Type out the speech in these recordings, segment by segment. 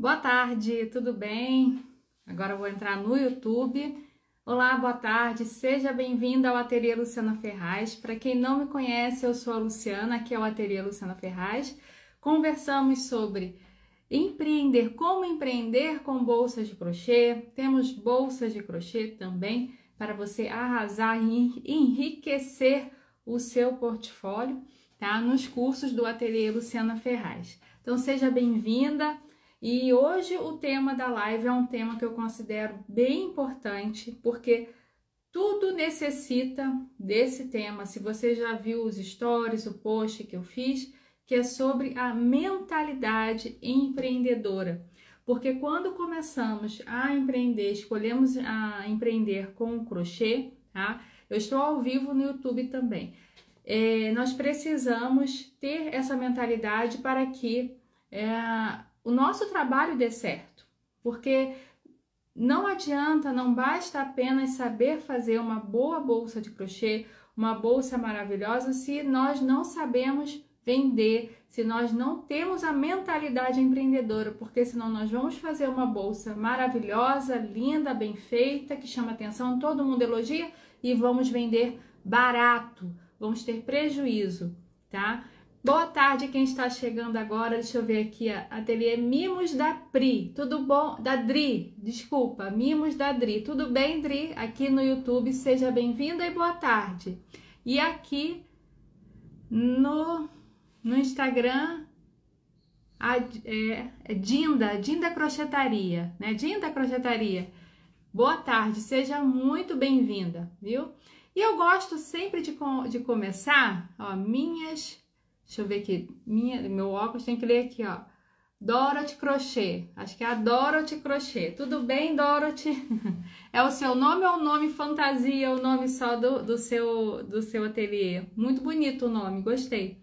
Boa tarde, tudo bem? Agora eu vou entrar no YouTube. Olá, boa tarde, seja bem-vinda ao Ateliê Luciana Ferraz. Para quem não me conhece, eu sou a Luciana, aqui é o Ateliê Luciana Ferraz. Conversamos sobre empreender, como empreender com bolsas de crochê. Temos bolsas de crochê também para você arrasar e enriquecer o seu portfólio, tá? Nos cursos do Ateliê Luciana Ferraz. Então seja bem-vinda. E hoje o tema da live é um tema que eu considero bem importante, porque tudo necessita desse tema. Se você já viu os stories, o post que eu fiz, que é sobre a mentalidade empreendedora. Porque quando começamos a empreender, escolhemos a empreender com o crochê, tá? Eu estou ao vivo no YouTube também. Nós precisamos ter essa mentalidade para que o nosso trabalho dê certo, porque não adianta, não basta apenas saber fazer uma boa bolsa de crochê, uma bolsa maravilhosa, se nós não sabemos vender, se nós não temos a mentalidade empreendedora, porque senão nós vamos fazer uma bolsa maravilhosa, linda, bem feita, que chama atenção, todo mundo elogia e vamos vender barato, vamos ter prejuízo, tá? Boa tarde, quem está chegando agora, deixa eu ver aqui, Ateliê Mimos da Pri, tudo bom? Da Dri, desculpa, Mimos da Dri, tudo bem, Dri? Aqui no YouTube, seja bem-vinda e boa tarde. E aqui no Instagram, Dinda Crochetaria, né? Dinda Crochetaria, boa tarde, seja muito bem-vinda, viu? E eu gosto sempre de começar, ó, deixa eu ver aqui, meu óculos tem que ler aqui, ó. Dorothy Crochê, acho que é a Dorothy Crochê. Tudo bem, Dorothy? É o seu nome ou o nome fantasia, o nome só do seu ateliê? Muito bonito o nome, gostei.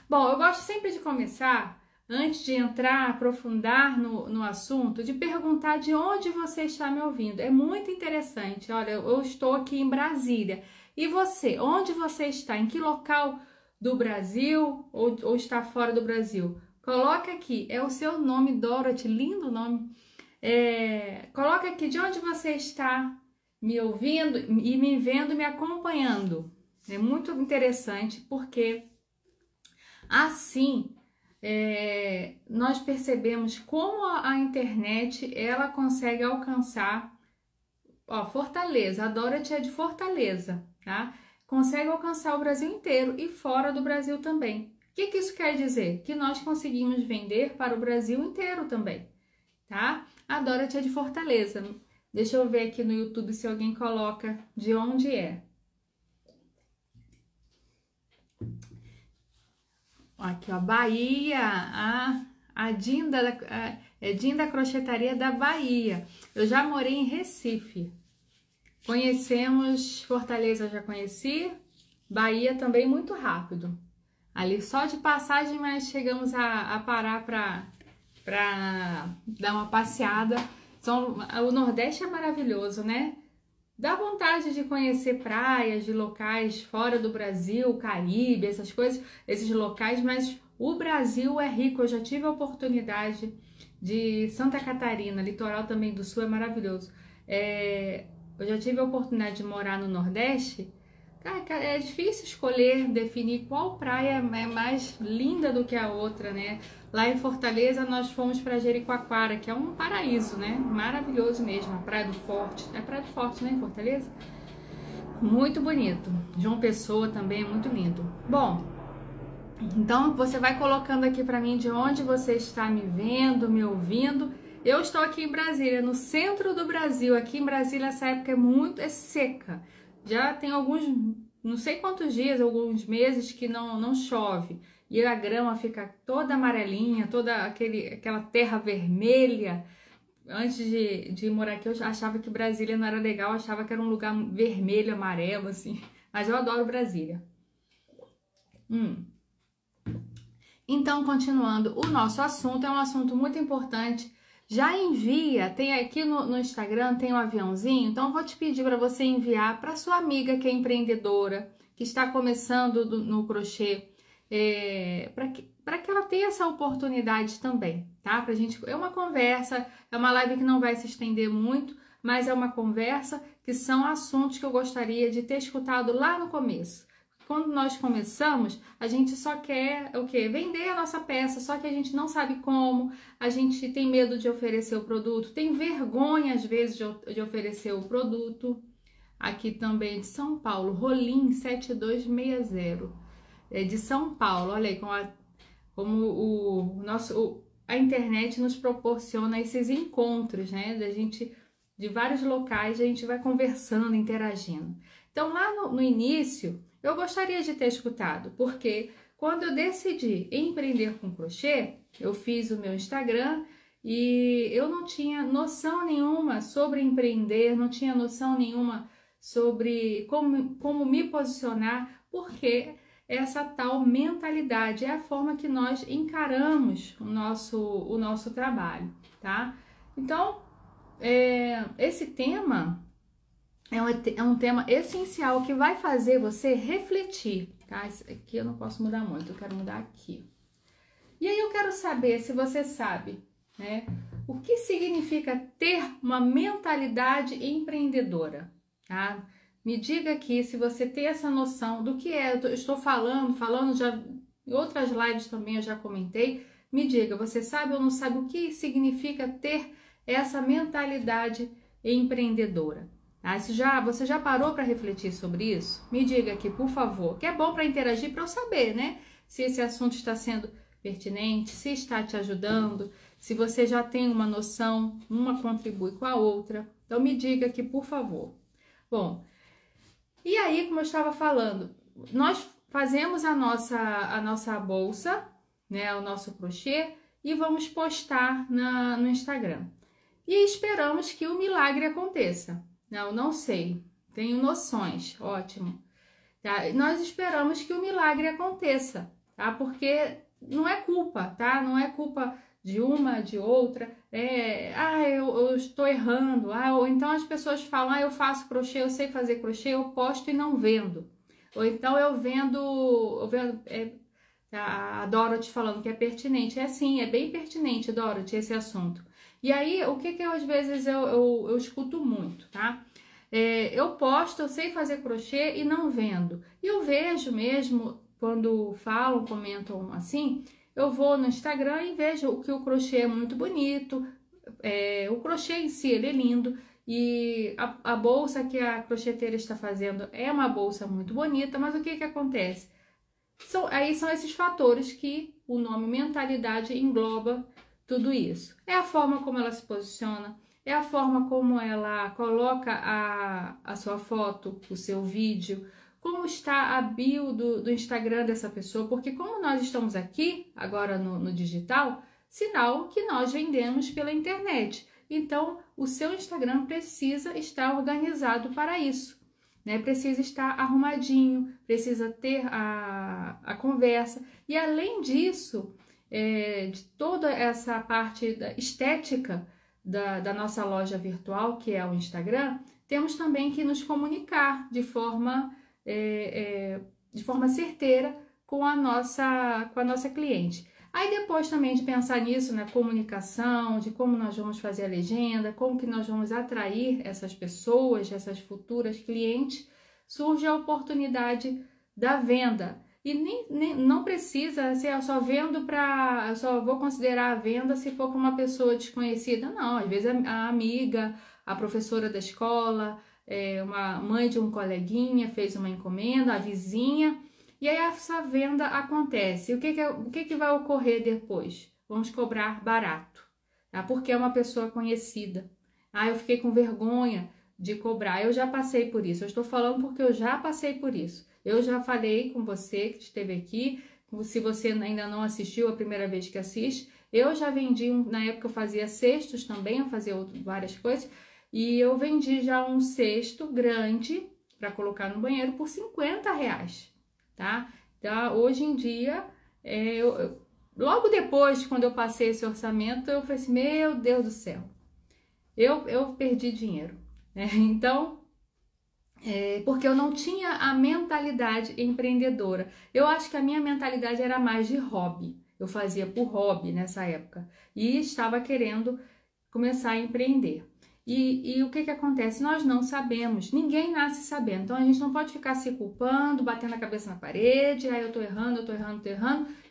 Bom, eu gosto sempre de começar, antes de entrar, aprofundar no assunto, de perguntar de onde você está me ouvindo. É muito interessante. Olha, eu estou aqui em Brasília. E você, onde você está? Em que local do Brasil ou está fora do Brasil? Coloca aqui, é o seu nome, Dorothy, lindo nome. Coloca aqui de onde você está me ouvindo e me vendo, me acompanhando. É muito interessante porque assim nós percebemos como a internet ela consegue alcançar, ó, Fortaleza, a Dorothy é de Fortaleza, tá? Consegue alcançar o Brasil inteiro e fora do Brasil também. O que isso quer dizer? Que nós conseguimos vender para o Brasil inteiro também, tá? A Dorothy é de Fortaleza. Deixa eu ver aqui no YouTube se alguém coloca de onde é. Aqui, ó, Bahia. A Dinda Crochetaria da Bahia. Eu já morei em Recife. Conhecemos Fortaleza, já conheci, Bahia também muito rápido. Ali só de passagem, mas chegamos a parar para dar uma passeada. O Nordeste é maravilhoso, né? Dá vontade de conhecer praias de locais fora do Brasil, Caribe, essas coisas, esses locais, mas o Brasil é rico. Eu já tive a oportunidade de Santa Catarina, litoral também do Sul é maravilhoso. Eu já tive a oportunidade de morar no Nordeste. Cara, é difícil escolher, definir qual praia é mais linda do que a outra, né? Lá em Fortaleza nós fomos para Jericoacoara, que é um paraíso, né? Maravilhoso mesmo, a Praia do Forte. É Praia do Forte, né, em Fortaleza? Muito bonito. João Pessoa também é muito lindo. Bom, então você vai colocando aqui para mim de onde você está me vendo, me ouvindo. Eu estou aqui em Brasília, no centro do Brasil. Aqui em Brasília essa época é seca. Já tem alguns, não sei quantos dias, alguns meses que não chove. E a grama fica toda amarelinha, toda aquela terra vermelha. Antes de morar aqui eu achava que Brasília não era legal, eu achava que era um lugar vermelho, amarelo, assim. Mas eu adoro Brasília. Então, continuando, o nosso assunto é um assunto muito importante. Já envia, tem aqui no Instagram, tem um aviãozinho, então eu vou te pedir para você enviar para sua amiga que é empreendedora, que está começando no crochê, para que ela tenha essa oportunidade também, tá? Pra gente, é uma conversa, é uma live que não vai se estender muito, mas é uma conversa que são assuntos que eu gostaria de ter escutado lá no começo. Quando nós começamos, a gente só quer o quê? Vender a nossa peça, só que a gente não sabe como, a gente tem medo de oferecer o produto, tem vergonha às vezes de oferecer o produto. Aqui também de São Paulo, Rolim 7260, é de São Paulo. Olha aí como a internet nos proporciona esses encontros, né? De vários locais, a gente vai conversando, interagindo. Então, lá no início, eu gostaria de ter escutado, porque quando eu decidi empreender com crochê, eu fiz o meu Instagram e eu não tinha noção nenhuma sobre empreender, não tinha noção nenhuma sobre como me posicionar, porque essa tal mentalidade é a forma que nós encaramos o nosso trabalho, tá? Então, esse tema é um tema essencial que vai fazer você refletir, tá? Esse aqui eu não posso mudar muito, eu quero mudar aqui. E aí eu quero saber se você sabe, né, o que significa ter uma mentalidade empreendedora, tá? Me diga aqui se você tem essa noção do que é. Eu estou falando já em outras lives também eu já comentei. Me diga, você sabe ou não sabe o que significa ter essa mentalidade empreendedora? Ah, você já parou para refletir sobre isso? Me diga aqui, por favor, que é bom para interagir, para eu saber, né? Se esse assunto está sendo pertinente, se está te ajudando, se você já tem uma noção, uma contribui com a outra. Então me diga aqui, por favor. Bom, e aí, como eu estava falando, nós fazemos a nossa bolsa, né, o nosso crochê, e vamos postar no Instagram. E esperamos que o milagre aconteça. Não sei, tenho noções, ótimo. Tá? Nós esperamos que o milagre aconteça, tá? Porque não é culpa, tá? Não é culpa de uma, de outra. Eu estou errando. Ou então as pessoas falam, eu faço crochê, eu sei fazer crochê, eu posto e não vendo. Ou então eu vendo a Dorothy falando que é pertinente. É sim, é bem pertinente, Dorothy, esse assunto. E aí, o que às vezes eu escuto muito, tá? Eu posto, eu sei fazer crochê e não vendo. E eu vejo mesmo, quando falam, comentam assim, eu vou no Instagram e vejo que o crochê é muito bonito, o crochê em si ele é lindo, e a bolsa que a crocheteira está fazendo é uma bolsa muito bonita, mas o que acontece? Aí são esses fatores que o nome mentalidade engloba tudo isso. É a forma como ela se posiciona, é a forma como ela coloca a sua foto, o seu vídeo, como está a bio do Instagram dessa pessoa, porque como nós estamos aqui, agora no digital, sinal que nós vendemos pela internet. Então, o seu Instagram precisa estar organizado para isso, né? Precisa estar arrumadinho, precisa ter a conversa. E além disso, de toda essa parte da estética da nossa loja virtual, que é o Instagram, temos também que nos comunicar de forma certeira com a nossa cliente. Aí depois também de pensar nisso, na comunicação, de como nós vamos fazer a legenda, como que nós vamos atrair essas pessoas, essas futuras clientes, surge a oportunidade da venda. E não precisa, assim, eu só vou considerar a venda se for com uma pessoa desconhecida. Não, às vezes a amiga, a professora da escola, uma mãe de um coleguinha fez uma encomenda, a vizinha, e aí essa venda acontece. O que vai ocorrer depois? Vamos cobrar barato, tá? Porque é uma pessoa conhecida. Eu fiquei com vergonha de cobrar. Eu já passei por isso. Eu estou falando porque eu já passei por isso. Eu já falei com você que esteve aqui. Se você ainda não assistiu, a primeira vez que assiste, eu já vendi, na época eu fazia cestos também, eu fazia várias coisas, e eu vendi já um cesto grande para colocar no banheiro por R$50, tá? Então, hoje em dia, logo depois, quando eu passei esse orçamento, eu falei assim, meu Deus do céu, eu perdi dinheiro, né? Então, porque eu não tinha a mentalidade empreendedora. Eu acho que a minha mentalidade era mais de hobby. Eu fazia por hobby nessa época e estava querendo começar a empreender. E o que acontece? Nós não sabemos, ninguém nasce sabendo, então a gente não pode ficar se culpando, batendo a cabeça na parede, aí eu tô errando,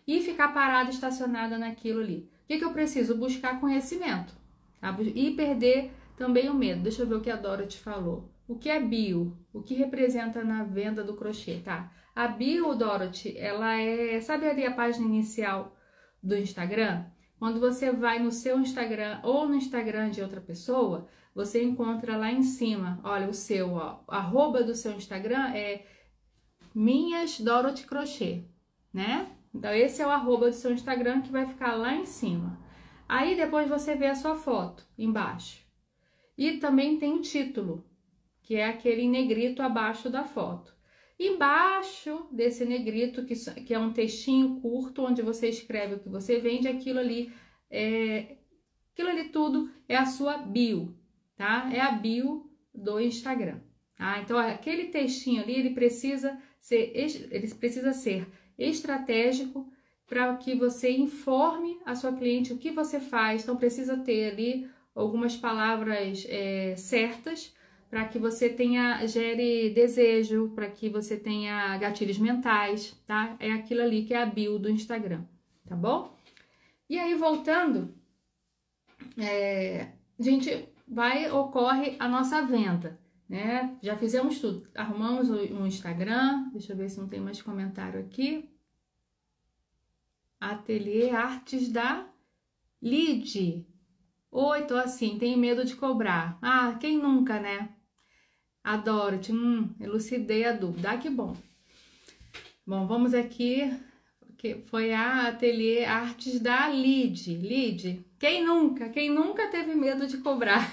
e ficar parada, estacionada naquilo ali. O que eu preciso? Buscar conhecimento, tá? E perder também o medo. Deixa eu ver o que a Dorothy falou. O que é bio? O que representa na venda do crochê, tá? A bio, Dorothy, ela é... Sabe ali a página inicial do Instagram? Quando você vai no seu Instagram ou no Instagram de outra pessoa, você encontra lá em cima, olha, o seu, ó, arroba do seu Instagram é Minhas Dorothy Crochê, né? Então, esse é o arroba do seu Instagram que vai ficar lá em cima. Aí, depois você vê a sua foto embaixo. E também tem o título, que é aquele negrito abaixo da foto. Embaixo desse negrito, que é um textinho curto, onde você escreve o que você vende, aquilo ali tudo é a sua bio, tá? É a bio do Instagram, tá? Então, aquele textinho ali, ele precisa ser estratégico para que você informe a sua cliente o que você faz. Então, precisa ter ali algumas palavras certas, para que você gere desejo, para que você tenha gatilhos mentais, tá? É aquilo ali que é a bio do Instagram, tá bom? E aí, voltando, ocorre a nossa venda, né? Já fizemos tudo, arrumamos um Instagram, deixa eu ver se não tem mais comentário aqui. Ateliê Artes da Lid. Oi, tô assim, tenho medo de cobrar. Ah, quem nunca, né? Adoro, elucidei a dúvida. Ah, que bom. Bom, vamos aqui, que foi a Ateliê Artes da Lid. Lid, quem nunca teve medo de cobrar?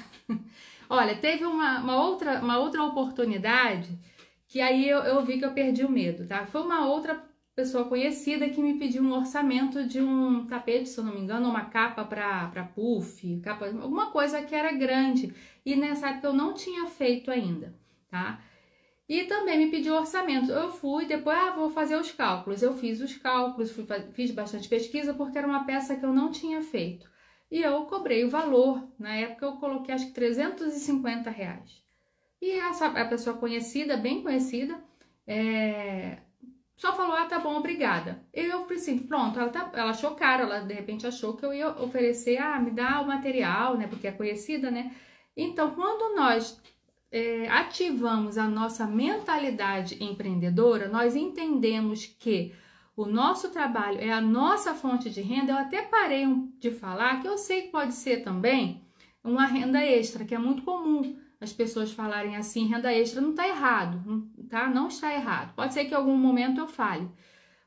Olha, teve uma outra oportunidade que aí eu vi que eu perdi o medo, tá? Foi uma outra pessoa conhecida que me pediu um orçamento de um tapete, se eu não me engano, uma capa para puff, alguma coisa que era grande. E nessa época eu não tinha feito ainda, tá? E também me pediu orçamento. Eu fui, depois, vou fazer os cálculos. Eu fiz os cálculos, fiz bastante pesquisa, porque era uma peça que eu não tinha feito. E eu cobrei o valor. Na época eu coloquei, acho que R$350. E a pessoa conhecida, bem conhecida, só falou, tá bom, obrigada. Eu pensei, pronto, ela achou caro, ela de repente achou que eu ia oferecer, me dá o material, né, porque é conhecida, né. Então, quando nós ativamos a nossa mentalidade empreendedora, nós entendemos que o nosso trabalho é a nossa fonte de renda. Eu até parei de falar que eu sei que pode ser também uma renda extra, que é muito comum as pessoas falarem assim, renda extra. Não está errado, tá? Não está errado. Pode ser que em algum momento eu fale.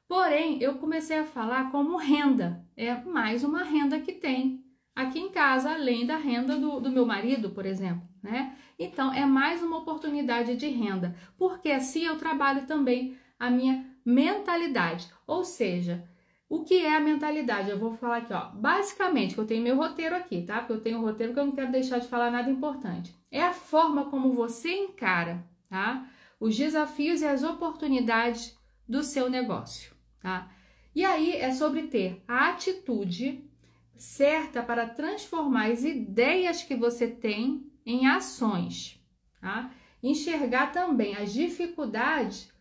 Porém, eu comecei a falar como renda. É mais uma renda que tem aqui em casa, além da renda do meu marido, por exemplo, né? Então, é mais uma oportunidade de renda, porque assim eu trabalho também a minha mentalidade. Ou seja, o que é a mentalidade? Eu vou falar aqui, ó. Basicamente, que eu tenho meu roteiro aqui, tá? Porque eu tenho um roteiro que eu não quero deixar de falar nada importante. É a forma como você encara, tá? Os desafios e as oportunidades do seu negócio, tá? E aí é sobre ter a atitude certa para transformar as ideias que você tem em ações, tá? Enxergar também as dificuldades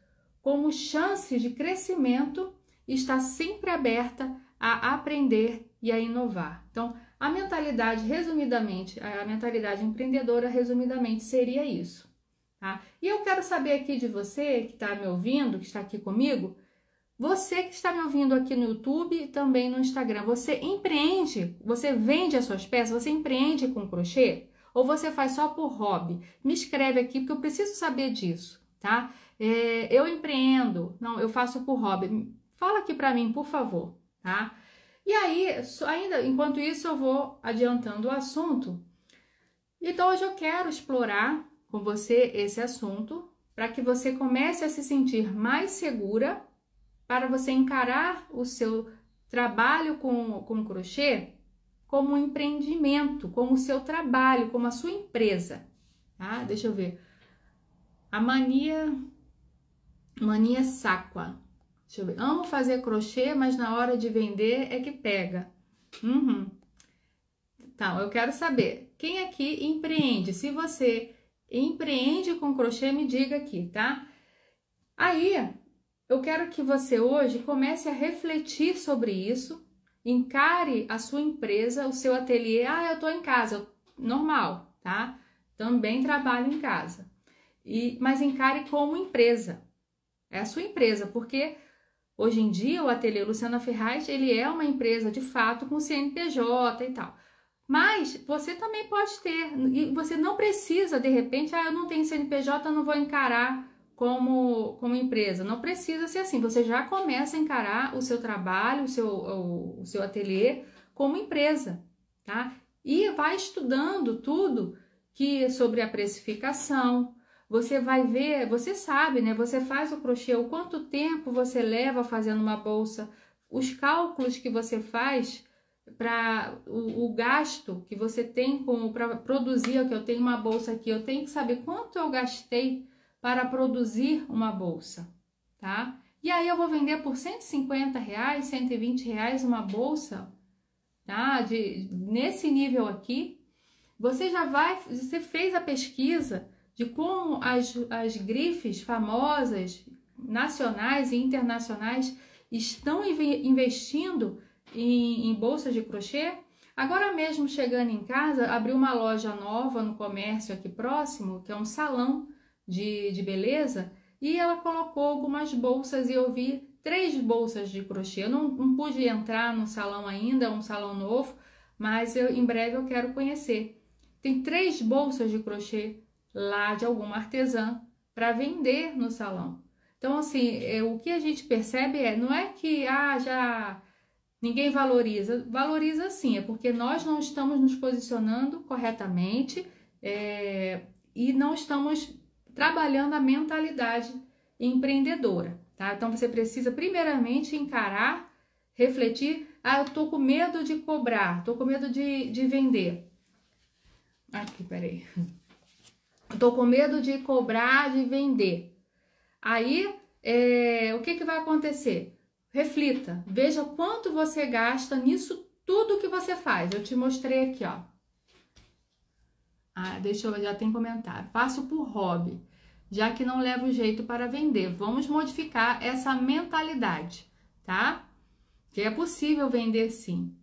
como chance de crescimento e estar sempre aberta a aprender e a inovar. Então, a mentalidade, resumidamente, a mentalidade empreendedora, resumidamente, seria isso, tá? E eu quero saber aqui de você que está me ouvindo, que está aqui comigo, você que está me ouvindo aqui no YouTube e também no Instagram, você empreende? Você vende as suas peças? Você empreende com crochê? Ou você faz só por hobby? Me escreve aqui, porque eu preciso saber disso, tá? Eu empreendo, não, eu faço por hobby. Fala aqui pra mim, por favor, tá? E aí, ainda enquanto isso, eu vou adiantando o assunto. Então, hoje eu quero explorar com você esse assunto para que você comece a se sentir mais segura para você encarar o seu trabalho com crochê como um empreendimento, como o seu trabalho, como a sua empresa, tá? Deixa eu ver. A Mania Sacqua. Deixa eu ver. Amo fazer crochê, mas na hora de vender é que pega. Então, eu quero saber, quem aqui empreende? Se você empreende com crochê, me diga aqui, tá? Aí, eu quero que você hoje comece a refletir sobre isso, encare a sua empresa, o seu ateliê. Ah, eu tô em casa, normal, tá? Também trabalho em casa. Mas encare como empresa. É a sua empresa, porque hoje em dia o Ateliê Luciana Ferraz, ele é uma empresa de fato com CNPJ e tal. Mas você também pode ter, e você não precisa, de repente, eu não tenho CNPJ, eu não vou encarar como empresa. Não precisa ser assim, você já começa a encarar o seu trabalho, o seu ateliê como empresa, tá? E vai estudando tudo sobre a precificação. Você vai ver, você sabe, né? Você faz o crochê, o quanto tempo você leva fazendo uma bolsa, os cálculos que você faz para o gasto que você tem para produzir. Que eu tenho uma bolsa aqui, eu tenho que saber quanto eu gastei para produzir uma bolsa, tá? E aí eu vou vender por R$150, R$120 uma bolsa, tá? Nesse nível aqui, você fez a pesquisa de como as grifes famosas, nacionais e internacionais, estão investindo em bolsas de crochê. Agora mesmo, chegando em casa, abri uma loja nova no comércio aqui próximo, que é um salão de beleza, e ela colocou algumas bolsas e eu vi 3 bolsas de crochê. Eu não pude entrar no salão ainda, é um salão novo, mas em breve eu quero conhecer. Tem 3 bolsas de crochê lá de alguma artesã para vender no salão. Então, assim, o que a gente percebe não é que já ninguém valoriza. Valoriza sim, é porque nós não estamos nos posicionando corretamente e não estamos trabalhando a mentalidade empreendedora, tá? Então, você precisa primeiramente encarar, refletir. Eu tô com medo de cobrar, tô com medo de vender. Aqui, peraí. Tô com medo de cobrar, de vender. Aí, o que vai acontecer? Reflita, veja quanto você gasta nisso tudo que você faz. Eu te mostrei aqui, ó. Já tem comentário. Faço por hobby, já que não levo jeito para vender. Vamos modificar essa mentalidade, tá? Que é possível vender sim.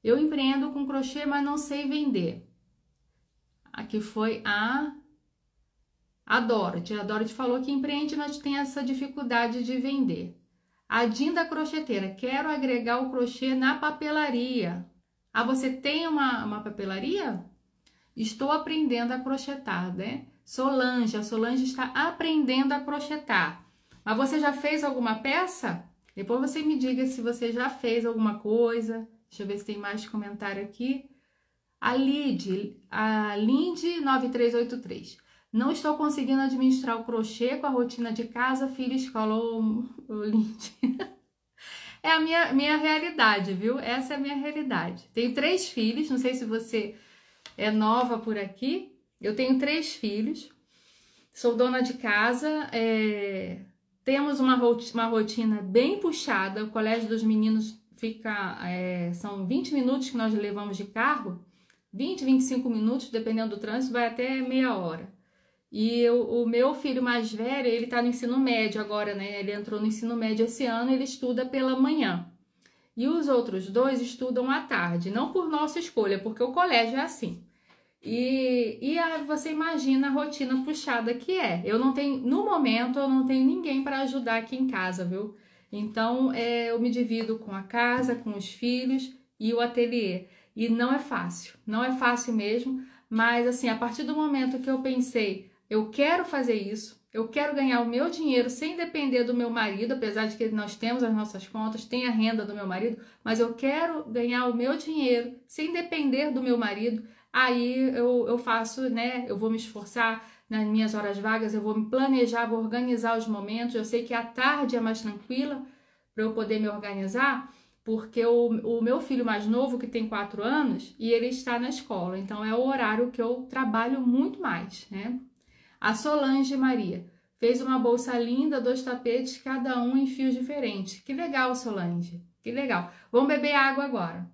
Eu empreendo com crochê, mas não sei vender. Aqui foi a Dorothy. A Dorothy falou que empreende, mas tem essa dificuldade de vender. A Dinda Crocheteira, quero agregar o crochê na papelaria. Você tem uma papelaria? Estou aprendendo a crochetar, né? A Solange está aprendendo a crochetar. Mas você já fez alguma peça? Depois você me diga se você já fez alguma coisa. Deixa eu ver se tem mais comentário aqui. A Lindy 9383. Não estou conseguindo administrar o crochê com a rotina de casa, filho, escola. Lindy. É a minha realidade, viu? Essa é a minha realidade. Tenho 3 filhos, não sei se você é nova por aqui. Eu tenho 3 filhos, sou dona de casa, temos uma rotina bem puxada. O colégio dos meninos são 20 minutos que nós levamos de carro, 20, 25 minutos, dependendo do trânsito, vai até meia hora. E o meu filho mais velho, ele tá no ensino médio agora, né? Ele entrou no ensino médio esse ano, ele estuda pela manhã. E os outros 2 estudam à tarde, não por nossa escolha, porque o colégio é assim. E você imagina a rotina puxada que é. No momento, eu não tenho ninguém para ajudar aqui em casa, viu? Então, eu me divido com a casa, com os filhos e o ateliê. E não é fácil mesmo, mas assim, a partir do momento que eu pensei, eu quero fazer isso, eu quero ganhar o meu dinheiro sem depender do meu marido, apesar de que nós temos as nossas contas, tem a renda do meu marido, mas eu quero ganhar o meu dinheiro sem depender do meu marido. Aí eu faço, né? Eu vou me esforçar nas minhas horas vagas, eu vou me planejar, vou organizar os momentos. Eu sei que a tarde é mais tranquila para eu poder me organizar, porque o meu filho mais novo, que tem 4 anos, e ele está na escola, então é o horário que eu trabalho muito mais, né? A Solange Maria, Fez uma bolsa linda, 2 tapetes, cada um em fios diferentes. Que legal, Solange. Que legal. Vamos beber água agora.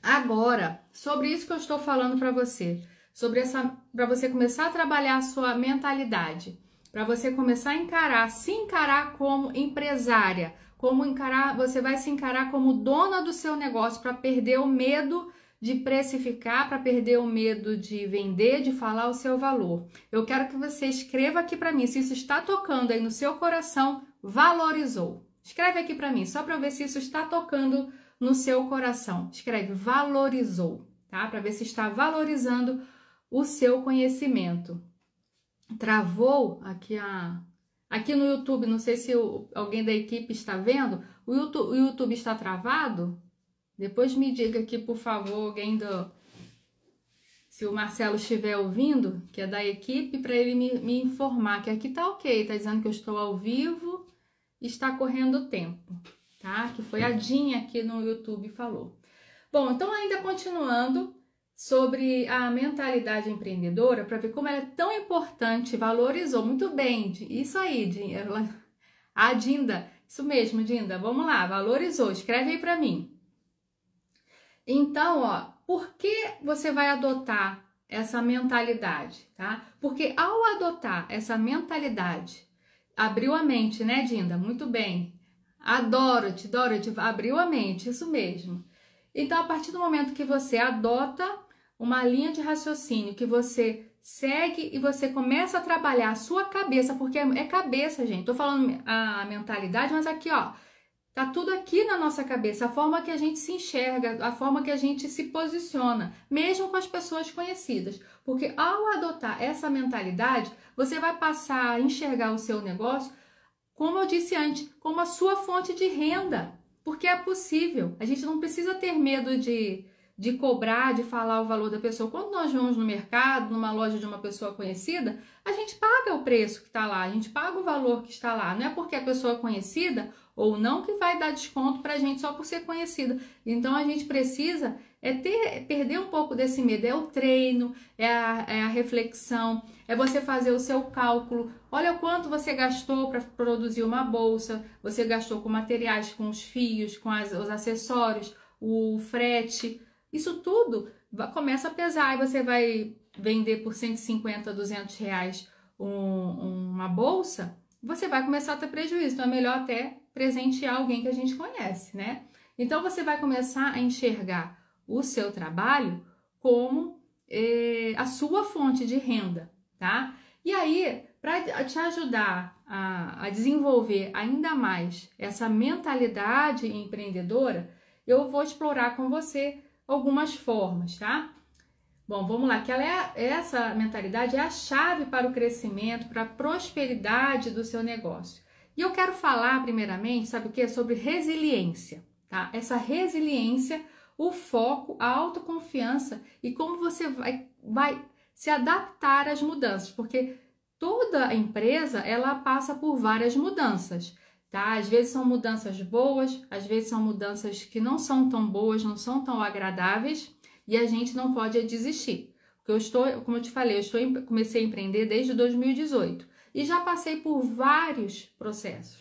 Agora, sobre isso que eu estou falando para você. Para você começar a trabalhar a sua mentalidade. Para você começar a se encarar como empresária. Você vai se encarar como dona do seu negócio para perder o medo de precificar, para perder o medo de vender, de falar o seu valor. Eu quero que você escreva aqui para mim, se isso está tocando aí no seu coração, valorizou. Escreve aqui para mim, só para eu ver se isso está tocando no seu coração. Escreve valorizou, tá? Para ver se está valorizando o seu conhecimento. Travou aqui no YouTube, não sei se alguém da equipe está vendo, o YouTube está travado? Depois me diga aqui, por favor, se o Marcelo estiver ouvindo, que é da equipe, para ele me informar, que aqui tá ok, tá dizendo que eu estou ao vivo, está correndo o tempo, tá? Que foi a Dinha aqui no YouTube falou. Bom, então ainda continuando sobre a mentalidade empreendedora, para ver como ela é tão importante, valorizou muito bem, isso aí, a Dinda, isso mesmo, Dinda, vamos lá, valorizou, escreve aí para mim. Então, ó, por que você vai adotar essa mentalidade, tá? Porque ao adotar essa mentalidade, abriu a mente, né, Dinda? Muito bem. Dorothy, abriu a mente, isso mesmo. Então, a partir do momento que você adota uma linha de raciocínio, que você segue e você começa a trabalhar a sua cabeça, porque é cabeça, gente. Tô falando a mentalidade, mas aqui, ó, tá tudo aqui na nossa cabeça, a forma que a gente se enxerga, a forma que a gente se posiciona, mesmo com as pessoas conhecidas. Porque ao adotar essa mentalidade, você vai passar a enxergar o seu negócio, como eu disse antes, como a sua fonte de renda. Porque é possível. A gente não precisa ter medo de cobrar, de falar o valor da pessoa. Quando nós vamos no mercado, numa loja de uma pessoa conhecida, a gente paga o preço que está lá, a gente paga o valor que está lá. Não é porque a pessoa é conhecida ou não que vai dar desconto para a gente só por ser conhecida. Então a gente precisa perder um pouco desse medo. É o treino, é a reflexão, é você fazer o seu cálculo. Olha o quanto você gastou para produzir uma bolsa, você gastou com materiais, com os fios, com os acessórios, o frete. Isso tudo começa a pesar e você vai vender por 150, 200 reais uma bolsa, você vai começar a ter prejuízo. Então é melhor até presentear alguém que a gente conhece, né? Então você vai começar a enxergar o seu trabalho como a sua fonte de renda, tá? E aí, para te ajudar a desenvolver ainda mais essa mentalidade empreendedora, eu vou explorar com você algumas formas, tá? Bom, vamos lá, que essa mentalidade é a chave para o crescimento, para a prosperidade do seu negócio. E eu quero falar primeiramente, sabe o que? Sobre resiliência, tá? Essa resiliência, o foco, a autoconfiança e como você vai se adaptar às mudanças, porque toda empresa, ela passa por várias mudanças, tá? Às vezes são mudanças boas, às vezes são mudanças que não são tão boas, não são tão agradáveis e a gente não pode desistir. Porque como eu te falei, comecei a empreender desde 2018 e já passei por vários processos,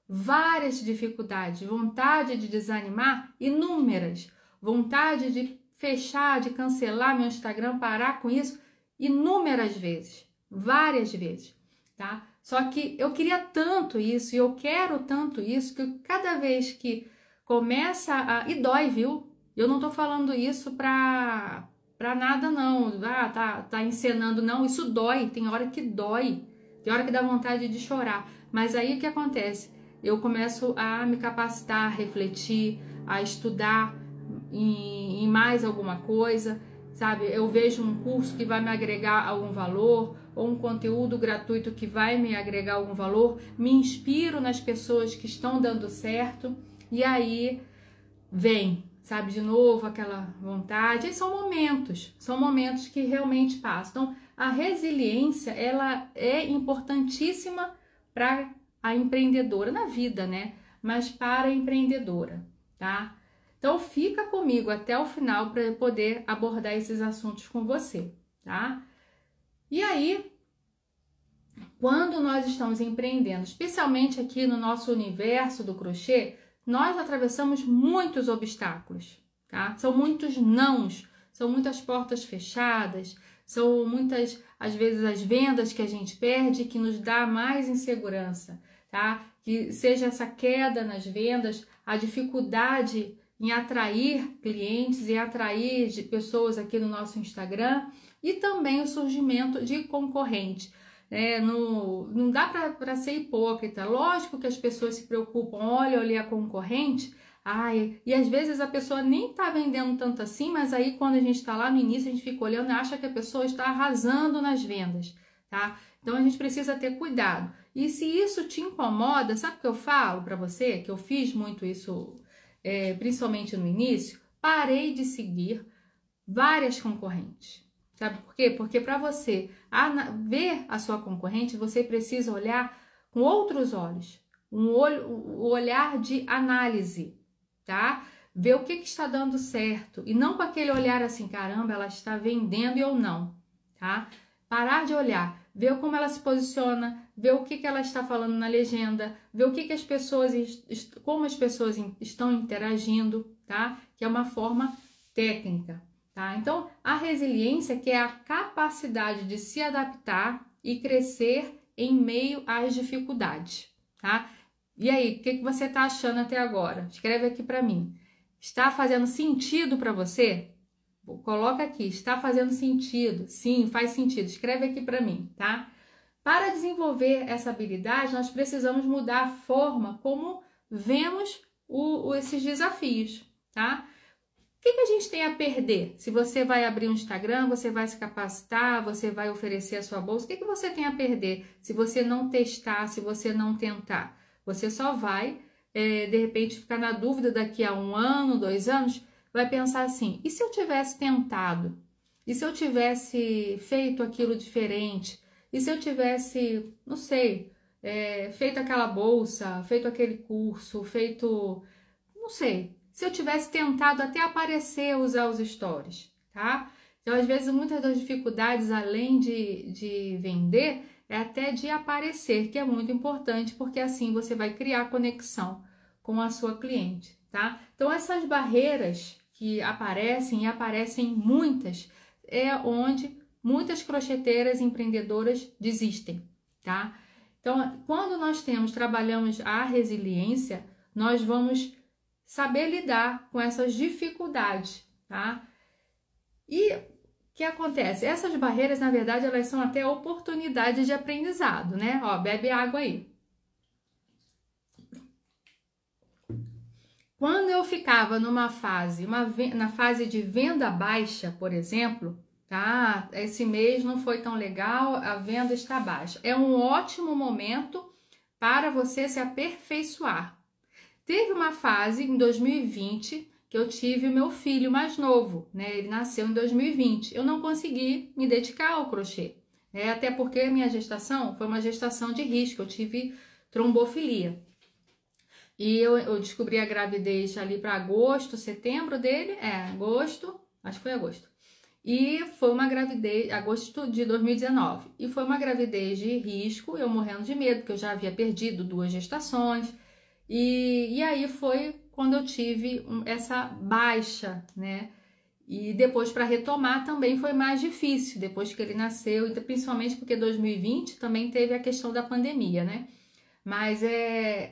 várias dificuldades, vontade de desanimar, inúmeras, vontade de fechar, de cancelar meu Instagram, parar com isso, inúmeras vezes, várias vezes, tá? Só que eu queria tanto isso e eu quero tanto isso que cada vez que começa e dói, viu? Eu não tô falando isso pra nada não, tá encenando, não, isso dói, tem hora que dói, tem hora que dá vontade de chorar, mas aí o que acontece? Eu começo a me capacitar, a refletir, a estudar em mais alguma coisa, sabe? Eu vejo um curso que vai me agregar algum valor, ou um conteúdo gratuito que vai me agregar algum valor, me inspiro nas pessoas que estão dando certo, e aí vem, sabe, de novo aquela vontade. E são momentos que realmente passam. Então, a resiliência, ela é importantíssima para a empreendedora, na vida, né? Mas para a empreendedora, tá? Então, fica comigo até o final para poder abordar esses assuntos com você, tá? E aí, quando nós estamos empreendendo, especialmente aqui no nosso universo do crochê, nós atravessamos muitos obstáculos, tá? São muitos nãos, são muitas portas fechadas, são muitas, às vezes, as vendas que a gente perde que nos dá mais insegurança, tá? Que seja essa queda nas vendas, a dificuldade em atrair clientes e atrair pessoas aqui no nosso Instagram e também o surgimento de concorrente. Não dá para ser hipócrita. Lógico que as pessoas se preocupam, olha ali a concorrente, e às vezes a pessoa nem está vendendo tanto assim, mas aí quando a gente está lá no início, a gente fica olhando e acha que a pessoa está arrasando nas vendas, tá? Então a gente precisa ter cuidado. E se isso te incomoda, sabe o que eu falo para você? Que eu fiz muito isso, principalmente no início, parei de seguir várias concorrentes. Sabe por quê? Porque para você ver a sua concorrente, você precisa olhar com outros olhos, o olhar de análise, tá? Ver o que está dando certo e não com aquele olhar assim, caramba, ela está vendendo ou não, tá? Parar de olhar, ver como ela se posiciona, ver o que ela está falando na legenda, ver o que as pessoas, como as pessoas estão interagindo, tá? Que é uma forma técnica. Tá? Então, a resiliência, que é a capacidade de se adaptar e crescer em meio às dificuldades, tá? E aí, o que você está achando até agora? Escreve aqui para mim. Está fazendo sentido para você? Coloca aqui, está fazendo sentido? Sim, faz sentido. Escreve aqui para mim, tá? Para desenvolver essa habilidade, nós precisamos mudar a forma como vemos esses desafios, tá? O que a gente tem a perder? Se você vai abrir um Instagram, você vai se capacitar, você vai oferecer a sua bolsa, o que você tem a perder se você não testar, se você não tentar? Você só vai, de repente, ficar na dúvida daqui a 1 ano, 2 anos, vai pensar assim, e se eu tivesse tentado? E se eu tivesse feito aquilo diferente? E se eu tivesse, não sei, feito aquela bolsa, feito aquele curso, feito, não sei... Se eu tivesse tentado até aparecer, usar os stories, tá? Então, às vezes, muitas das dificuldades, além de vender, é até de aparecer, que é muito importante, porque assim você vai criar conexão com a sua cliente, tá? Então, essas barreiras que aparecem, e aparecem muitas, é onde muitas crocheteiras empreendedoras desistem, tá? Então, quando nós trabalhamos a resiliência, nós vamos saber lidar com essas dificuldades, tá? E o que acontece? Essas barreiras, na verdade, elas são até oportunidades de aprendizado, né? Ó, bebe água aí. Quando eu ficava na fase de venda baixa, por exemplo, tá? Esse mês não foi tão legal, a venda está baixa. É um ótimo momento para você se aperfeiçoar. Teve uma fase em 2020 que eu tive o meu filho mais novo, né? Ele nasceu em 2020. Eu não consegui me dedicar ao crochê, até porque a minha gestação foi uma gestação de risco. Eu tive trombofilia. E eu descobri a gravidez ali para agosto, setembro dele, agosto, acho que foi agosto. E foi uma gravidez, agosto de 2019. E foi uma gravidez de risco, eu morrendo de medo, porque eu já havia perdido 2 gestações. E aí foi quando eu tive essa baixa, né? E depois para retomar também foi mais difícil, depois que ele nasceu, principalmente porque 2020 também teve a questão da pandemia, né? Mas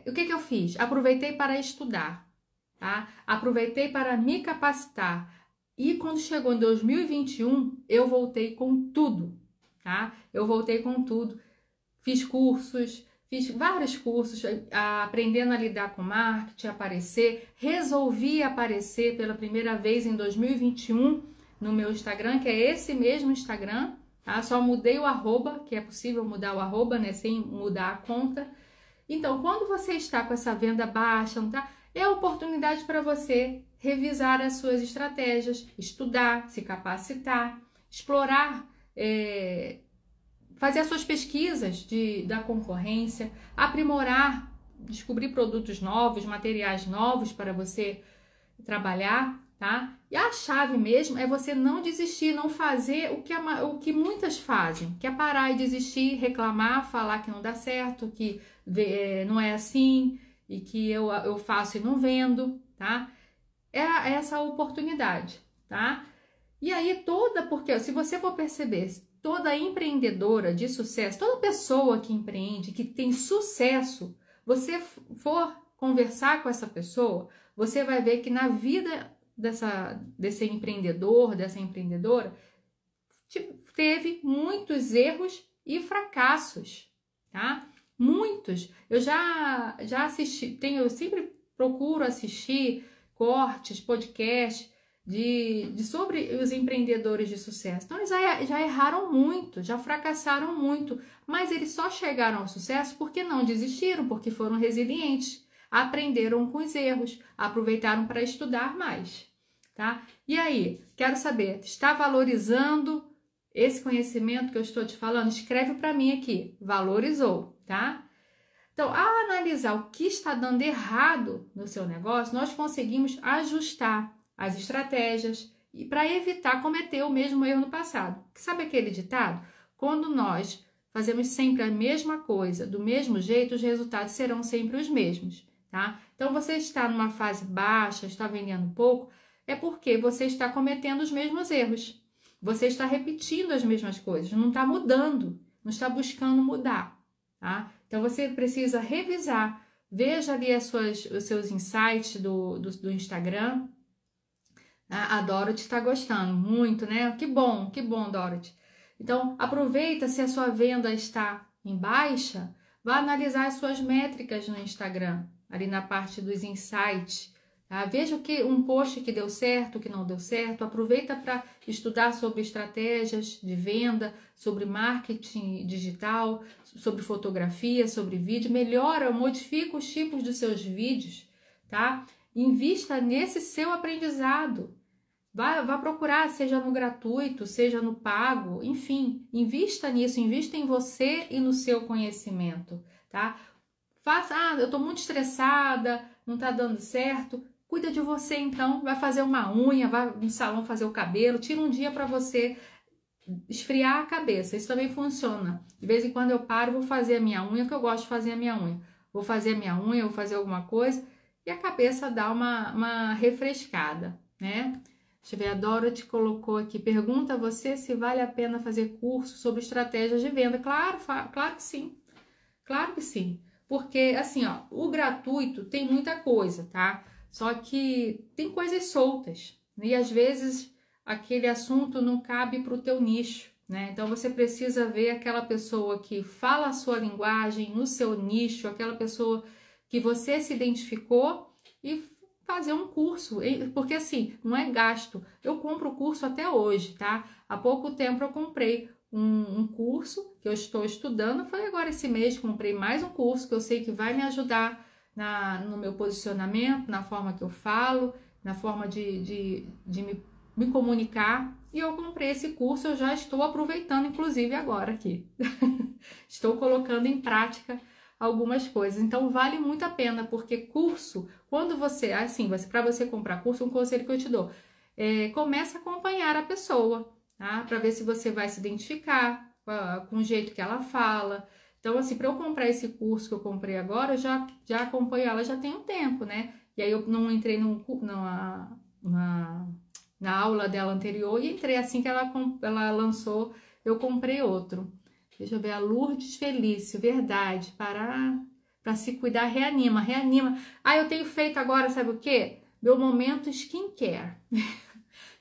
o que eu fiz? Aproveitei para estudar, tá? Aproveitei para me capacitar. E quando chegou em 2021, eu voltei com tudo, tá? Eu voltei com tudo. Fiz cursos, fiz vários cursos, aprendendo a lidar com marketing, aparecer. Resolvi aparecer pela primeira vez em 2021 no meu Instagram, que é esse mesmo Instagram, tá? Só mudei o arroba, que é possível mudar o arroba, né? Sem mudar a conta. Então, quando você está com essa venda baixa, não tá? É a oportunidade para você revisar as suas estratégias, estudar, se capacitar, explorar, fazer as suas pesquisas da concorrência, aprimorar, descobrir produtos novos, materiais novos para você trabalhar, tá? E a chave mesmo é você não desistir, não fazer o que muitas fazem, que é parar e desistir, reclamar, falar que não dá certo, que não é assim e que eu faço e não vendo, tá? É essa oportunidade, tá? E aí porque se você for perceber, toda empreendedora de sucesso, toda pessoa que empreende, que tem sucesso, você for conversar com essa pessoa, você vai ver que na vida desse empreendedor, dessa empreendedora, teve muitos erros e fracassos, tá? Muitos. Eu já assisti, eu sempre procuro assistir cortes, podcasts sobre os empreendedores de sucesso. Então, eles já erraram muito, já fracassaram muito, mas eles só chegaram ao sucesso porque não desistiram, porque foram resilientes, aprenderam com os erros, aproveitaram para estudar mais, tá? E aí, quero saber, está valorizando esse conhecimento que eu estou te falando? Escreve para mim aqui, valorizou, tá? Então, ao analisar o que está dando errado no seu negócio, nós conseguimos ajustar as estratégias e para evitar cometer o mesmo erro no passado. Sabe aquele ditado? Quando nós fazemos sempre a mesma coisa, do mesmo jeito, os resultados serão sempre os mesmos, tá? Então, você está numa fase baixa, está vendendo pouco, é porque você está cometendo os mesmos erros. Você está repetindo as mesmas coisas, não está mudando, não está buscando mudar, tá? Então, você precisa revisar, veja ali os seus insights do Instagram. A Dorothy está gostando muito, né? Que bom, Dorothy. Então, aproveita se a sua venda está em baixa, vá analisar as suas métricas no Instagram, ali na parte dos insights. Tá? Veja um post que deu certo, que não deu certo. Aproveita para estudar sobre estratégias de venda, sobre marketing digital, sobre fotografia, sobre vídeo. Melhora, modifica os tipos dos seus vídeos, tá? Invista nesse seu aprendizado. Vá procurar, seja no gratuito, seja no pago, enfim, invista nisso, invista em você e no seu conhecimento, tá? Eu tô muito estressada, não tá dando certo. Cuida de você então, vai fazer uma unha, vai no salão fazer o cabelo, tira um dia para você esfriar a cabeça, isso também funciona. De vez em quando eu paro, vou fazer a minha unha, que eu gosto de fazer a minha unha. Vou fazer a minha unha, vou fazer alguma coisa e a cabeça dá uma refrescada, né? Deixa eu ver, a Dorothy colocou aqui, pergunta a você se vale a pena fazer curso sobre estratégias de venda. Claro que sim, claro que sim. Porque, assim, ó, o gratuito tem muita coisa, tá? Só que tem coisas soltas, né? E às vezes aquele assunto não cabe para o teu nicho, né? Então você precisa ver aquela pessoa que fala a sua linguagem no seu nicho, aquela pessoa que você se identificou e fazer um curso, porque assim, não é gasto. Eu compro o curso até hoje, tá? Há pouco tempo eu comprei um curso que eu estou estudando, foi agora esse mês, comprei mais um curso que eu sei que vai me ajudar no meu posicionamento, na forma que eu falo, na forma de me comunicar, e eu comprei esse curso, eu já estou aproveitando, inclusive agora aqui. Estou colocando em prática algumas coisas, então vale muito a pena, porque curso, quando você, assim, para você comprar curso, um conselho que eu te dou, começa a acompanhar a pessoa, tá? Para ver se você vai se identificar com o jeito que ela fala. Então, assim, para eu comprar esse curso que eu comprei agora, eu já acompanho ela já tem um tempo, né? E aí eu não entrei na aula dela anterior e entrei assim que ela lançou, eu comprei outro. Deixa eu ver, a Lourdes Felício, verdade, para se cuidar, reanima. Eu tenho feito agora, sabe o quê? Meu momento skincare.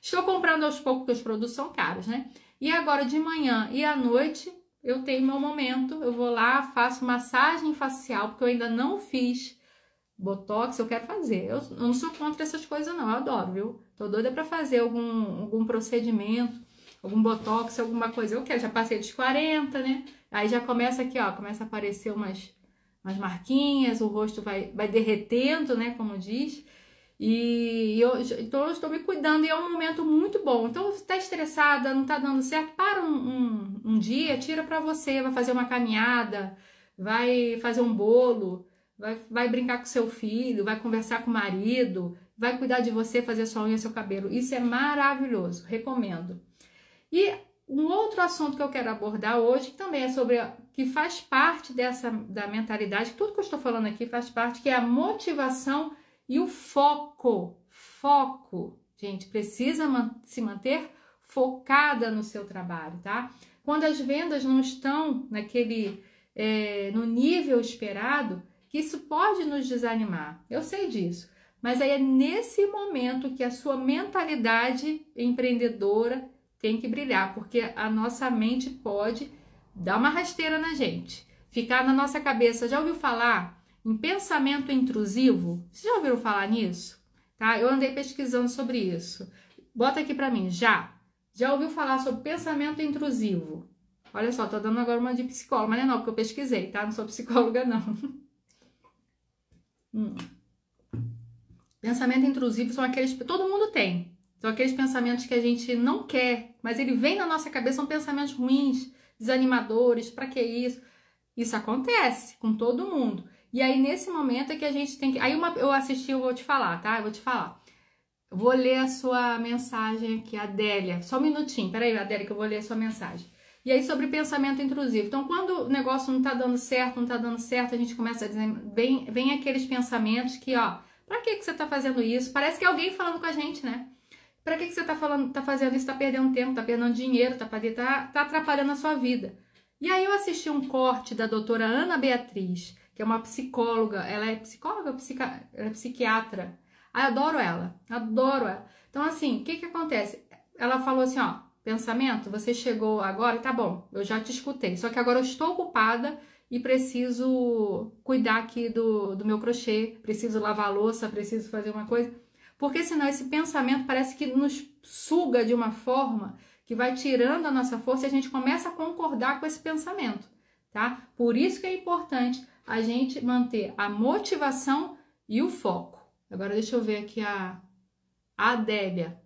Estou comprando aos poucos, porque os produtos são caros, né? E agora de manhã e à noite eu tenho meu momento, eu vou lá, faço massagem facial, porque eu ainda não fiz botox, eu quero fazer. Eu não sou contra essas coisas não, eu adoro, viu? Tô doida para fazer algum procedimento, algum botox, alguma coisa. Eu quero, já passei dos 40, né? Aí já começa aqui, ó, começa a aparecer umas marquinhas, o rosto vai derretendo, né, como diz. Então eu estou me cuidando e é um momento muito bom. Então, você está estressada, não está dando certo, para um dia, tira para você, vai fazer uma caminhada, vai fazer um bolo, vai brincar com seu filho, vai conversar com o marido, vai cuidar de você, fazer sua unha, seu cabelo. Isso é maravilhoso, recomendo. E um outro assunto que eu quero abordar hoje, que também é sobre, que faz parte da mentalidade, tudo que eu estou falando aqui faz parte, que é a motivação e o foco. Foco, gente, precisa se manter focada no seu trabalho, tá? Quando as vendas não estão no nível esperado, que isso pode nos desanimar. Eu sei disso. Mas aí é nesse momento que a sua mentalidade empreendedora tem que brilhar, porque a nossa mente pode dar uma rasteira na gente, ficar na nossa cabeça. Já ouviu falar em pensamento intrusivo? Vocês já ouviram falar nisso? Tá? Eu andei pesquisando sobre isso. Bota aqui pra mim, já ouviu falar sobre pensamento intrusivo? Olha só, tô dando agora uma de psicóloga, mas não, porque eu pesquisei, tá? Não sou psicóloga, não. Pensamento intrusivo são aqueles que todo mundo tem. São aqueles pensamentos que a gente não quer, mas ele vem na nossa cabeça, são pensamentos ruins, desanimadores, pra que isso? Isso acontece com todo mundo. E aí, nesse momento é que a gente tem que... Aí eu assisti, eu vou te falar, tá? Eu vou te falar. Vou ler a sua mensagem aqui, Adélia. Só um minutinho, peraí, Adélia, que eu vou ler a sua mensagem. E aí, sobre pensamento intrusivo. Então, quando o negócio não tá dando certo, a gente começa a dizer... Vem aqueles pensamentos que, ó... Pra que você tá fazendo isso? Parece que é alguém falando com a gente, né? Pra que você tá fazendo isso? Tá perdendo tempo, tá perdendo dinheiro, tá atrapalhando a sua vida. E aí, eu assisti um corte da doutora Ana Beatriz, que é uma psicóloga. Ela é psicóloga ou ela é psiquiatra? Ah, eu adoro ela, adoro ela. Então, assim, o que acontece? Ela falou assim, ó, pensamento, você chegou agora, tá bom, eu já te escutei, só que agora eu estou ocupada e preciso cuidar aqui do meu crochê, preciso lavar a louça, preciso fazer uma coisa, porque senão esse pensamento parece que nos suga de uma forma que vai tirando a nossa força e a gente começa a concordar com esse pensamento, tá? Por isso que é importante a gente manter a motivação e o foco. Agora deixa eu ver aqui a Adélia.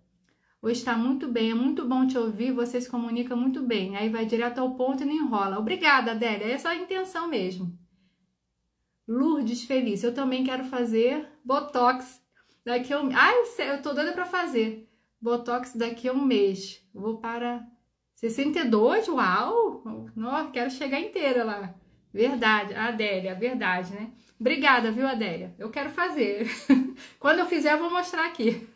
Hoje está muito bem, é muito bom te ouvir, você se comunica muito bem. Aí vai direto ao ponto e não enrola. Obrigada, Adélia, essa é a intenção mesmo. Lourdes Feliz, eu também quero fazer Botox daqui a um... Ai, eu tô doida para fazer Botox daqui a um mês. Vou para 62, uau! Nossa, quero chegar inteira lá. Verdade, Adélia, verdade, né? Obrigada, viu, Adélia? Eu quero fazer. Quando eu fizer, eu vou mostrar aqui.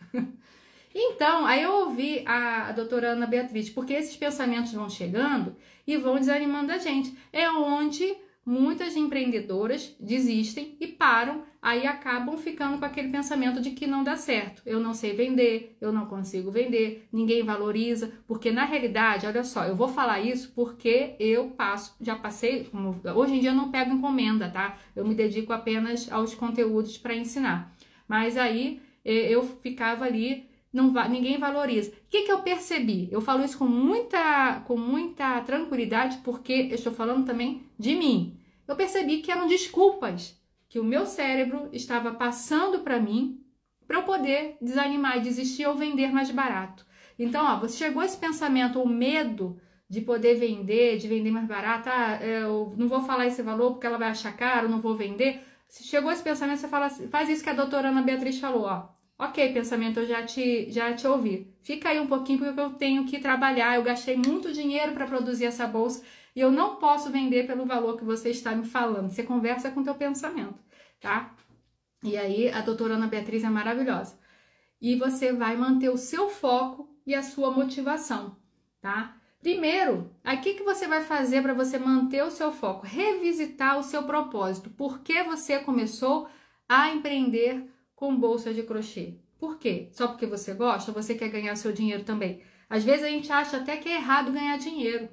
Então, aí eu ouvi a doutora Ana Beatriz, porque esses pensamentos vão chegando e vão desanimando a gente. É onde muitas empreendedoras desistem e param, aí acabam ficando com aquele pensamento de que não dá certo. Eu não sei vender, eu não consigo vender, ninguém valoriza, porque na realidade, olha só, eu vou falar isso porque eu já passei, hoje em dia eu não pego encomenda, tá? Eu me dedico apenas aos conteúdos para ensinar. Mas aí eu ficava ali, ninguém valoriza. O que eu percebi? Eu falo isso com muita tranquilidade, porque eu estou falando também de mim. Eu percebi que eram desculpas que o meu cérebro estava passando para mim, para eu poder desanimar e desistir ou vender mais barato. Então, ó, você chegou a esse pensamento, o medo de poder vender, de vender mais barato, eu não vou falar esse valor porque ela vai achar caro, não vou vender. Se chegou esse pensamento, você fala assim, faz isso que a doutora Ana Beatriz falou, ó. Ok, pensamento, eu já te ouvi. Fica aí um pouquinho porque eu tenho que trabalhar. Eu gastei muito dinheiro para produzir essa bolsa e eu não posso vender pelo valor que você está me falando. Você conversa com o teu pensamento, tá? E aí a doutora Ana Beatriz é maravilhosa. E você vai manter o seu foco e a sua motivação, tá? Primeiro, aí o que você vai fazer para você manter o seu foco? Revisitar o seu propósito. Por que você começou a empreender com bolsa de crochê? Por quê? Só porque você gosta ou você quer ganhar seu dinheiro também? Às vezes a gente acha até que é errado ganhar dinheiro.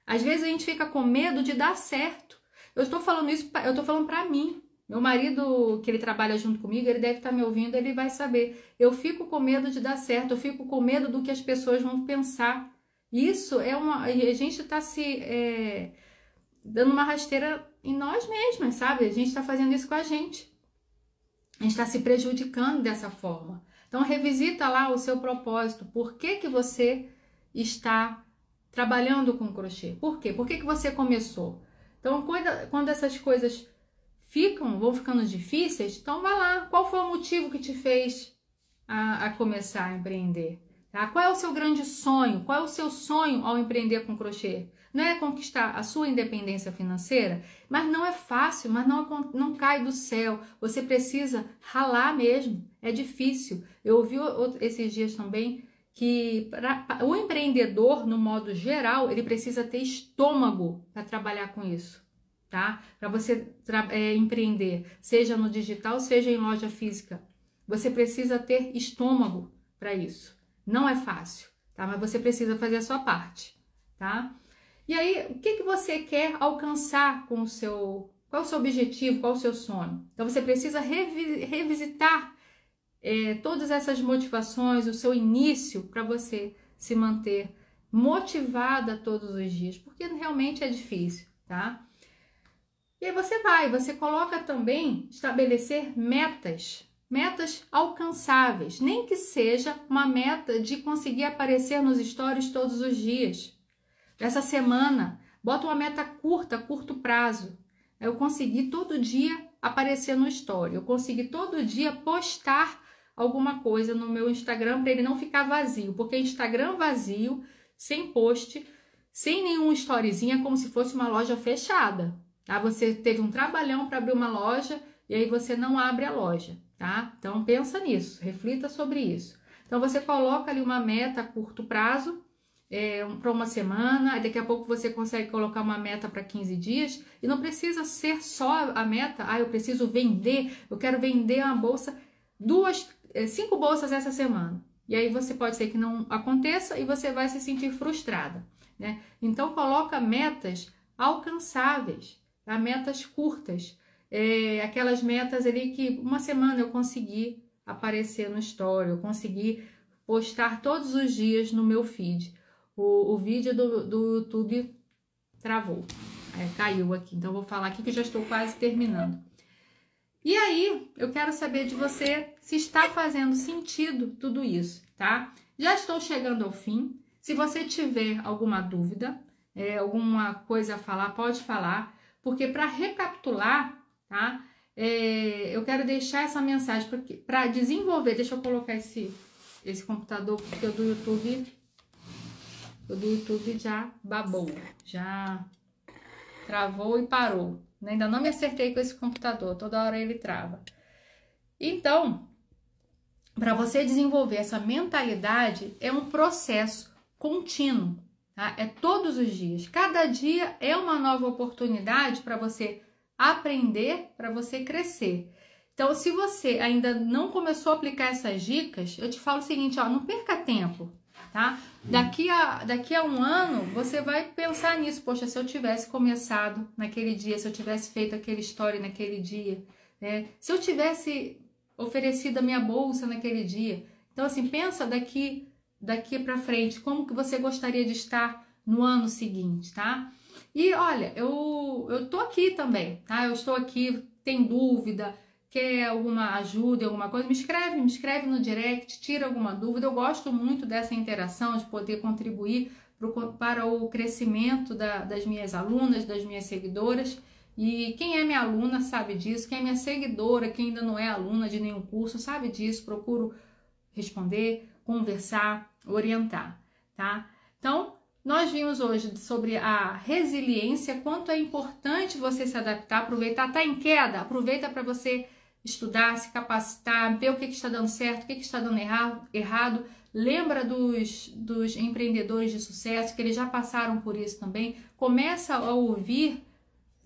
Às vezes a gente fica com medo de dar certo. Eu estou falando isso, eu estou falando para mim. Meu marido, que ele trabalha junto comigo, ele deve estar me ouvindo, ele vai saber. Eu fico com medo de dar certo, eu fico com medo do que as pessoas vão pensar. Isso é a gente está dando uma rasteira em nós mesmas, sabe? A gente está fazendo isso com a gente. A gente está se prejudicando dessa forma. Então, revisita lá o seu propósito. Por que você está trabalhando com crochê? Por quê? Por que você começou? Então, quando essas coisas vão ficando difíceis, então vai lá. Qual foi o motivo que te fez a começar a empreender? Tá? Qual é o seu grande sonho? Qual é o seu sonho ao empreender com crochê? Não é conquistar a sua independência financeira? Mas não é fácil, mas não cai do céu. Você precisa ralar mesmo. É difícil. Eu ouvi esses dias também que o empreendedor, no modo geral, ele precisa ter estômago para trabalhar com isso. Tá? Para você empreender, seja no digital, seja em loja física. Você precisa ter estômago para isso. Não é fácil, tá? Mas você precisa fazer a sua parte, tá? E aí, o que você quer alcançar com o seu... Qual é o seu objetivo? Qual é o seu sonho? Então, você precisa revisitar todas essas motivações, o seu início, para você se manter motivada todos os dias, porque realmente é difícil, tá? E aí você coloca também estabelecer metas alcançáveis, nem que seja uma meta de conseguir aparecer nos stories todos os dias. Essa semana, bota uma meta curto prazo. Eu consegui todo dia aparecer no story, eu consegui todo dia postar alguma coisa no meu Instagram para ele não ficar vazio, porque Instagram vazio, sem post, sem nenhum storyzinho, é como se fosse uma loja fechada. Tá? Você teve um trabalhão para abrir uma loja e aí você não abre a loja, tá? Então pensa nisso, reflita sobre isso. Então você coloca ali uma meta a curto prazo, para uma semana, daqui a pouco você consegue colocar uma meta para 15 dias e não precisa ser só a meta, eu preciso vender, eu quero vender uma bolsa, 5 bolsas essa semana. E aí pode ser que não aconteça e você vai se sentir frustrada, né? Então coloca metas alcançáveis, tá? Metas curtas, aquelas metas ali que uma semana eu consegui aparecer no story, eu consegui postar todos os dias no meu feed. O vídeo do YouTube travou, caiu aqui, então eu vou falar aqui que eu já estou quase terminando. E aí, eu quero saber de você se está fazendo sentido tudo isso, tá? Já estou chegando ao fim. Se você tiver alguma dúvida, alguma coisa a falar, pode falar, porque para recapitular, tá? Eu quero deixar essa mensagem para desenvolver. Deixa eu colocar esse computador, porque o do YouTube já babou, já travou e parou. Ainda não me acertei com esse computador, toda hora ele trava. Então, para você desenvolver essa mentalidade, é um processo contínuo, tá? É todos os dias. Cada dia é uma nova oportunidade para você aprender, para você crescer. Então, se você ainda não começou a aplicar essas dicas, eu te falo o seguinte, não perca tempo, tá? Daqui a um ano, você vai pensar nisso. Poxa, se eu tivesse começado naquele dia, se eu tivesse feito aquele story naquele dia, né? Se eu tivesse oferecido a minha bolsa naquele dia. Então, assim, pensa daqui para frente, como que você gostaria de estar no ano seguinte, tá? E, olha, eu tô aqui também, tá? Eu estou aqui, tem dúvida, quer alguma ajuda, alguma coisa, me escreve no direct, tira alguma dúvida. Eu gosto muito dessa interação, de poder contribuir para o crescimento das minhas alunas, das minhas seguidoras. E quem é minha aluna sabe disso, quem é minha seguidora, quem ainda não é aluna de nenhum curso, sabe disso. Procuro responder, conversar, orientar, tá? Então, nós vimos hoje sobre a resiliência, quanto é importante você se adaptar, aproveitar, tá em queda, aproveita para você estudar, se capacitar, ver o que está dando certo, o que está dando errado. Lembra dos empreendedores de sucesso, que eles já passaram por isso também. Começa a ouvir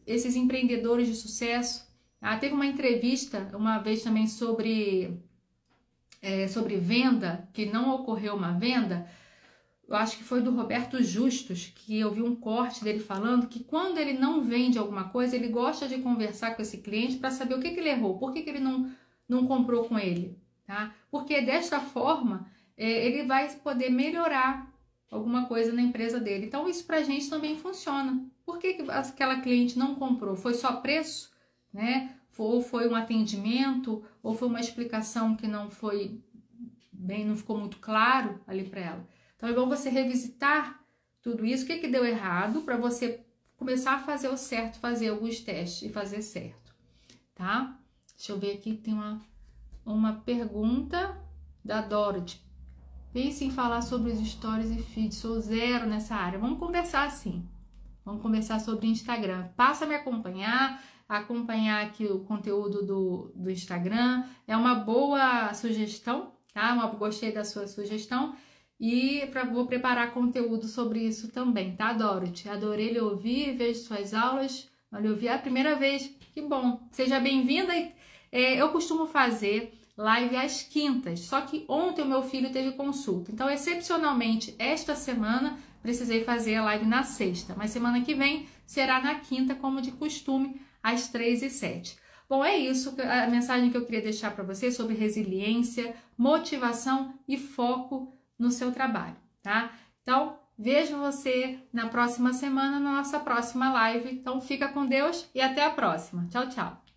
esses empreendedores de sucesso. Teve uma entrevista uma vez também sobre venda, que não ocorreu uma venda. Eu acho que foi do Roberto Justus, que eu vi um corte dele falando que quando ele não vende alguma coisa, ele gosta de conversar com esse cliente para saber o que ele errou, por que ele não comprou com ele, tá? Porque desta forma, ele vai poder melhorar alguma coisa na empresa dele. Então, isso pra gente também funciona. Por que aquela cliente não comprou? Foi só preço, né? Ou foi um atendimento, ou foi uma explicação que não ficou muito claro ali para ela. Então é bom você revisitar tudo isso, o que deu errado, para você começar a fazer o certo, fazer alguns testes e fazer certo, tá? Deixa eu ver aqui, tem uma pergunta da Dorothy. Pense em falar sobre os stories e feeds, sou zero nessa área. Vamos conversar assim. Vamos conversar sobre Instagram. Passa a me acompanhar aqui o conteúdo do Instagram. É uma boa sugestão, tá? Gostei da sua sugestão. E vou preparar conteúdo sobre isso também, tá, Dorothy? Adorei lhe ouvir, vejo suas aulas. Lhe ouvi a primeira vez. Que bom. Seja bem-vinda. Eu costumo fazer live às quintas, só que ontem o meu filho teve consulta. Então, excepcionalmente, esta semana, precisei fazer a live na sexta. Mas semana que vem será na quinta, como de costume, às 3h07. Bom, é isso. A mensagem que eu queria deixar para você sobre resiliência, motivação e foco no seu trabalho, tá? Então, vejo você na próxima semana, na nossa próxima live. Então, fica com Deus e até a próxima. Tchau, tchau.